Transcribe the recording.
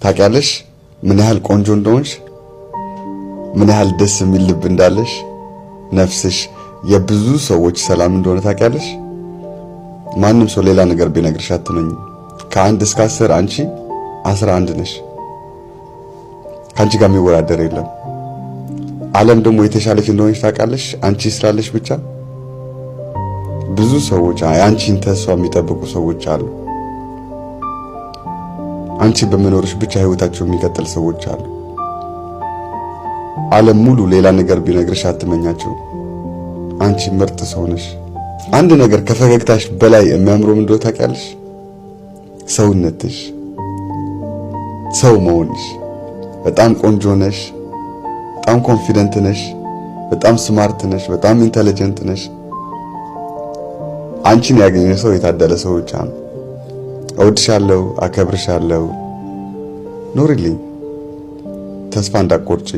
ታውቂያለሽ ምን ያህል ቆንጆ እንደሆንሽ፣ ምን ያህል ደስ የሚል ልብ እንዳለሽ፣ ነፍስሽ የብዙ ሰዎች ሰላም እንደሆነ ታውቂያለሽ። ማንም ሰው ሌላ ነገር ቢነግርሽ አትመኝ። ከ1 እስከ 10 አንቺ 11 ነሽ። ካንቺ ጋር የሚወዳደር የለም። ዓለም ደግሞ የተሻለች እንደሆነች ታውቃለሽ አንቺ ስላለሽ ብቻ። ብዙ ሰዎች አንቺን ተስፋ የሚጠብቁ ሰዎች አሉ። አንቺ በመኖርሽ ብቻ ህይወታቸው የሚቀጥል ሰዎች አሉ። ዓለም ሙሉ ሌላ ነገር ቢነግርሽ አትመኛቸው። አንቺ ምርጥ ሰው ነሽ። አንድ ነገር ከፈገግታሽ በላይ የሚያምረው ምንድነው ታውቂያለሽ? ሰውነትሽ፣ ሰው መሆንሽ። በጣም ቆንጆ ነሽ፣ በጣም ኮንፊደንት ነሽ፣ በጣም ስማርት ነሽ፣ በጣም ኢንተለጀንት ነሽ። አንቺን ያገኘ ሰው የታደለ ሰው ብቻ ነው። እወድሻለሁ፣ አከብርሻለሁ። ኑሪልኝ። ተስፋ እንዳትቆርጪ።